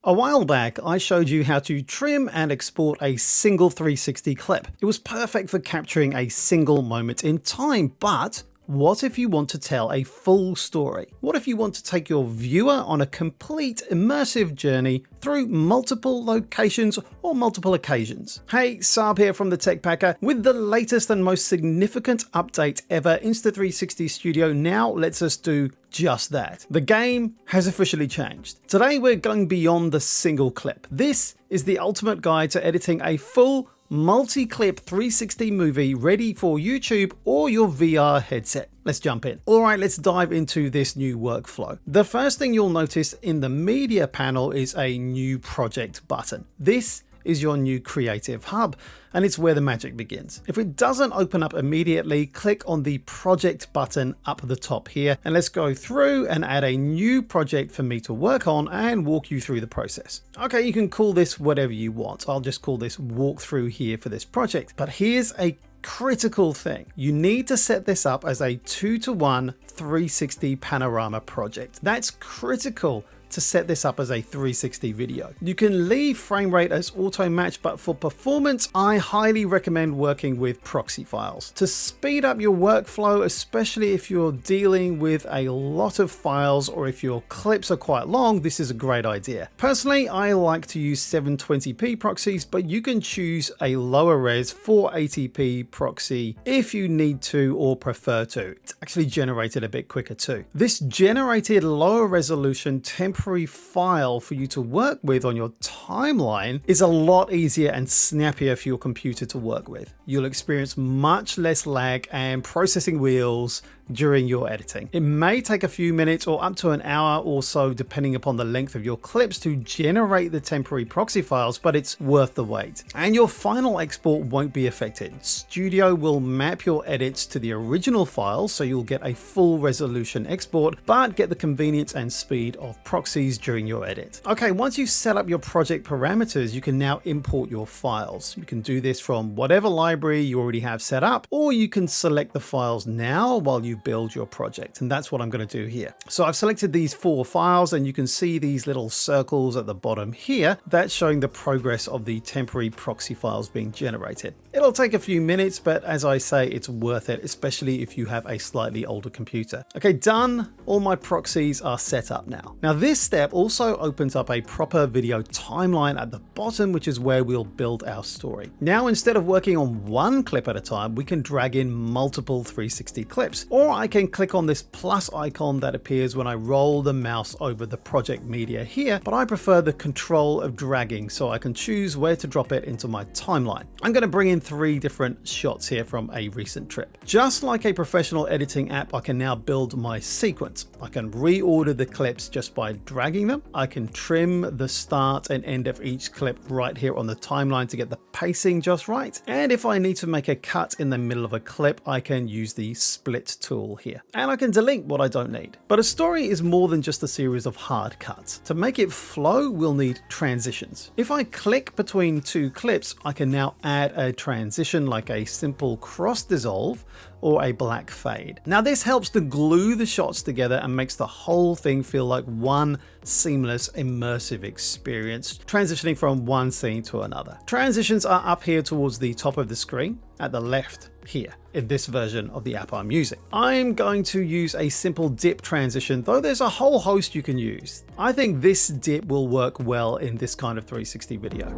A while back, I showed you how to trim and export a single 360 clip. It was perfect for capturing a single moment in time, but what if you want to tell a full story? What if you want to take your viewer on a complete immersive journey through multiple locations or multiple occasions? Hey, Sarb here from the TechPacker. With the latest and most significant update ever, Insta360 Studio now lets us do just that. The game has officially changed. Today we're going beyond the single clip. This is the ultimate guide to editing a full multi-clip 360 movie ready for YouTube or your VR headset. Let's jump in. All right, let's dive into this new workflow. The first thing you'll notice in the media panel is a new project button. This is your new creative hub, and it's where the magic begins. If it doesn't open up immediately, click on the project button up the top here, and let's go through and add a new project for me to work on and walk you through the process. Okay, you can call this whatever you want. I'll just call this walkthrough here for this project. But here's a critical thing. You need to set this up as a 2:1 360 panorama project. That's critical to set this up as a 360 video. You can leave frame rate as auto match, but for performance, I highly recommend working with proxy files. To speed up your workflow, especially if you're dealing with a lot of files or if your clips are quite long, this is a great idea. Personally, I like to use 720p proxies, but you can choose a lower res 480p proxy if you need to or prefer to. It's actually generated a bit quicker too. This generated lower resolution temporary file for you to work with on your timeline is a lot easier and snappier for your computer to work with. You'll experience much less lag and processing wheels during your editing. It may take a few minutes or up to an hour or so depending upon the length of your clips to generate the temporary proxy files, but it's worth the wait. And your final export won't be affected. Studio will map your edits to the original file, so you'll get a full resolution export, but get the convenience and speed of proxies during your edit. Okay, once you've set up your project parameters, you can now import your files. You can do this from whatever library you already have set up, or you can select the files now while you build your project, and that's what I'm going to do here. So I've selected these 4 files, and you can see these little circles at the bottom here. That's showing the progress of the temporary proxy files being generated. It'll take a few minutes, but as I say, it's worth it, especially if you have a slightly older computer. Okay, done. All my proxies are set up now. Now this step also opens up a proper video timeline at the bottom, which is where we'll build our story. Now, instead of working on one clip at a time, we can drag in multiple 360 clips, or I can click on this plus icon that appears when I roll the mouse over the project media here, but I prefer the control of dragging so I can choose where to drop it into my timeline. I'm going to bring in 3 different shots here from a recent trip. Just like a professional editing app, I can now build my sequence. I can reorder the clips just by dragging them. I can trim the start and end of each clip right here on the timeline to get the pacing just right. And if I need to make a cut in the middle of a clip, I can use the split tool here. And I can delete what I don't need. But a story is more than just a series of hard cuts. To make it flow, we'll need transitions. If I click between 2 clips, I can now add a transition like a simple cross dissolve or a black fade. Now this helps to glue the shots together and makes the whole thing feel like one seamless, immersive experience, transitioning from one scene to another. Transitions are up here towards the top of the screen, at the left here, in this version of the app I'm using. I'm going to use a simple dip transition, though there's a whole host you can use. I think this dip will work well in this kind of 360 video.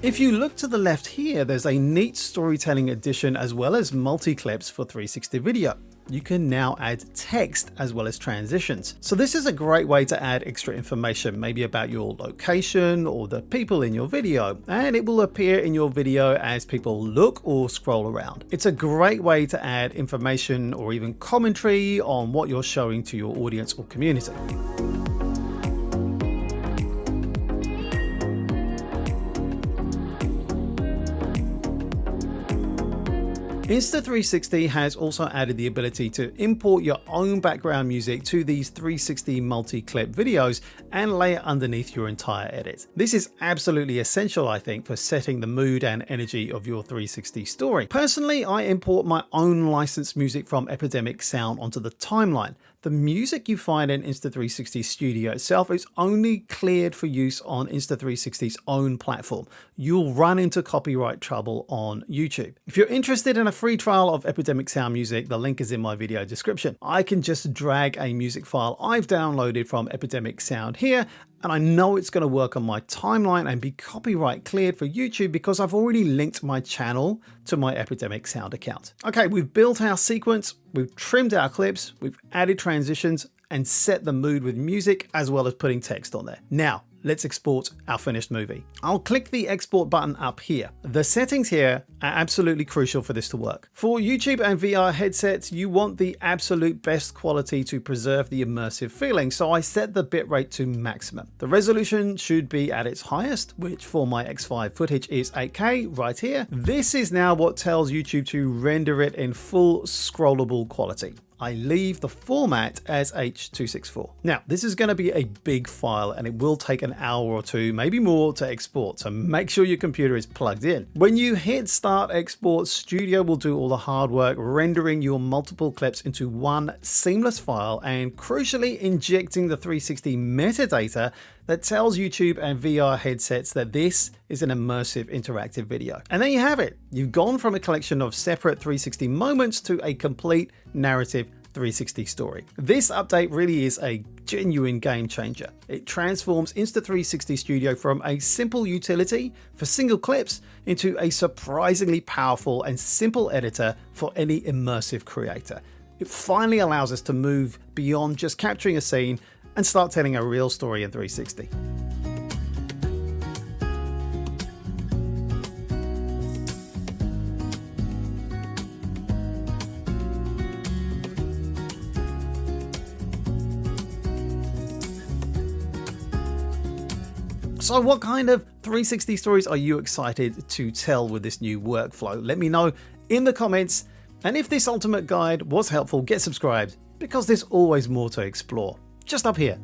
If you look to the left here, there's a neat storytelling addition as well as multi-clips for 360 video. You can now add text as well as transitions. So this is a great way to add extra information, maybe about your location or the people in your video, and it will appear in your video as people look or scroll around. It's a great way to add information or even commentary on what you're showing to your audience or community. Insta360 has also added the ability to import your own background music to these 360 multi-clip videos and lay it underneath your entire edit. This is absolutely essential, I think, for setting the mood and energy of your 360 story. Personally, I import my own licensed music from Epidemic Sound onto the timeline. The music you find in Insta360 Studio itself is only cleared for use on Insta360's own platform. You'll run into copyright trouble on YouTube. If you're interested in a free trial of Epidemic Sound music, the link is in my video description. I can just drag a music file I've downloaded from Epidemic Sound here, and I know it's going to work on my timeline and be copyright cleared for YouTube because I've already linked my channel to my Epidemic Sound account. Okay, we've built our sequence, we've trimmed our clips, we've added transitions and set the mood with music as well as putting text on there. Now, let's export our finished movie. I'll click the export button up here. The settings here are absolutely crucial for this to work. For YouTube and VR headsets, you want the absolute best quality to preserve the immersive feeling, so I set the bitrate to maximum. The resolution should be at its highest, which for my X5 footage is 8K right here. This is now what tells YouTube to render it in full scrollable quality. I leave the format as H.264. Now, this is going to be a big file and it will take an hour or two, maybe more, to export, so make sure your computer is plugged in. When you hit Start Export, Studio will do all the hard work, rendering your multiple clips into one seamless file and crucially injecting the 360 metadata that tells YouTube and VR headsets that this is an immersive interactive video. And there you have it. You've gone from a collection of separate 360 moments to a complete narrative 360 story. This update really is a genuine game changer. It transforms Insta360 Studio from a simple utility for single clips into a surprisingly powerful and simple editor for any immersive creator. It finally allows us to move beyond just capturing a scene and start telling a real story in 360. So what kind of 360 stories are you excited to tell with this new workflow? Let me know in the comments. And if this ultimate guide was helpful, get subscribed because there's always more to explore just up here.